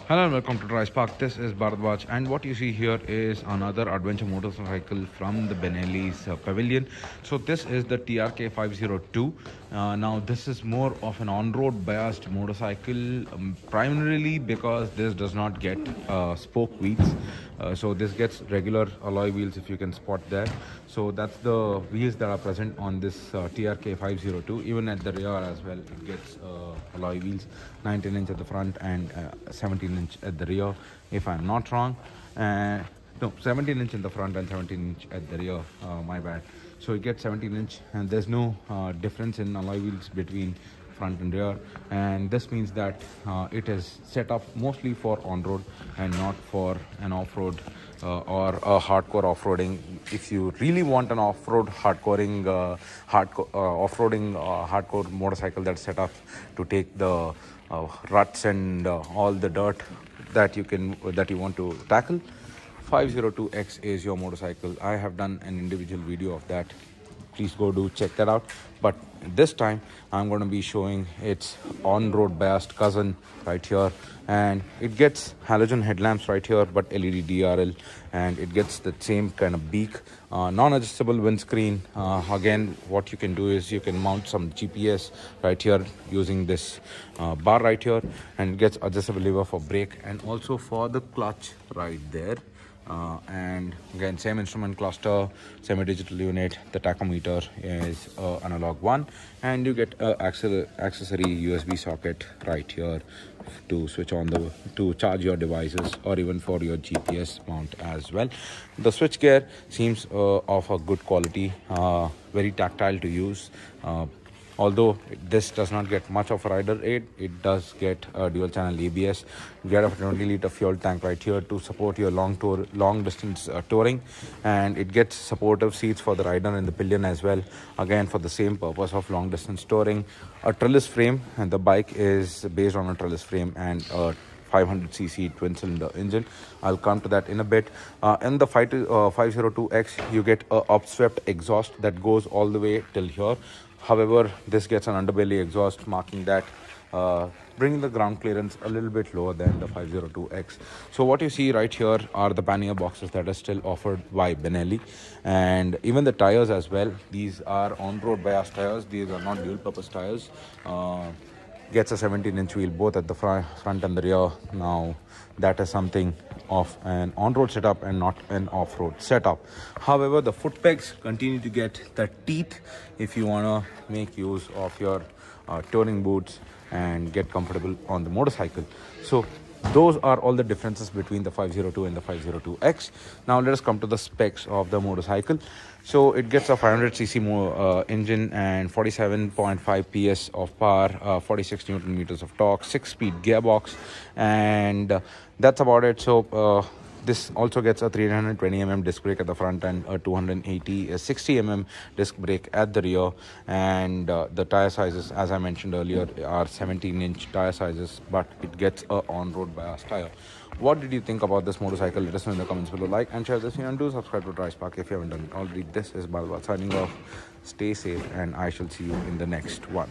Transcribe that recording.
Hello and welcome to DriveSpark. This is Bharadwaj, and what you see here is another adventure motorcycle from the Benelli's pavilion. So this is the TRK502. Now this is more of an on-road biased motorcycle, primarily because this does not get spoke wheels. So this gets regular alloy wheels, if you can spot there. So that's the wheels that are present on this TRK502. Even at the rear as well, it gets alloy wheels, 19-inch at the front and 17-inch at the rear, if I'm not wrong. No, 17-inch in the front and 17-inch at the rear, my bad. So it gets 17-inch, and there's no difference in alloy wheels between front and rear, and this means that it is set up mostly for on-road and not for an off-road or a hardcore off-roading. If you really want an off-road hardcoring off-roading hardcore motorcycle that's set up to take the ruts and all the dirt that you want to tackle, 502X is your motorcycle. I have done an individual video of that. Please go do check that out. But this time I'm going to be showing its on-road biased cousin right here, and it gets halogen headlamps right here but LED DRL, and it gets the same kind of beak, non-adjustable windscreen. Again, what you can do is you can mount some GPS right here using this bar right here, and it gets adjustable lever for brake and also for the clutch right there. And again, same instrument cluster, semi-digital unit. The tachometer is analog one, and you get an accessory USB socket right here to switch on to charge your devices, or even for your GPS mount as well. The switch gear seems of a good quality, very tactile to use. Although this does not get much of a rider aid, it does get a dual channel ABS. You get a 20-liter fuel tank right here to support your long distance touring, and it gets supportive seats for the rider and the pillion as well, again for the same purpose of long distance touring. A trellis frame, and the bike is based on a trellis frame and a 500cc twin cylinder engine. I'll come to that in a bit. In the 502X, you get a upswept exhaust that goes all the way till here. However, this gets an underbelly exhaust, marking that bringing the ground clearance a little bit lower than the 502X. So what you see right here are the pannier boxes that are still offered by Benelli, and even the tires as well. These are on-road bias tires. These are not dual-purpose tires. Gets a 17-inch wheel both at the front and the rear. Now that is something of an on-road setup and not an off-road setup. However, the foot pegs continue to get the teeth if you want to make use of your touring boots and get comfortable on the motorcycle. So those are all the differences between the 502 and the 502X. Now let us come to the specs of the motorcycle. So it gets a 500cc engine and 47.5 PS of power, 46 Newton meters of torque, 6-speed gearbox, and that's about it. So this also gets a 320mm disc brake at the front and a 60mm disc brake at the rear. And the tire sizes, as I mentioned earlier, are 17-inch tire sizes, but it gets a on-road bias tire. What did you think about this motorcycle? Let us know in the comments below. Like and share this video, and do subscribe to DriveSpark if you haven't done it already. This is Bharadwaj signing off. Stay safe, and I shall see you in the next one.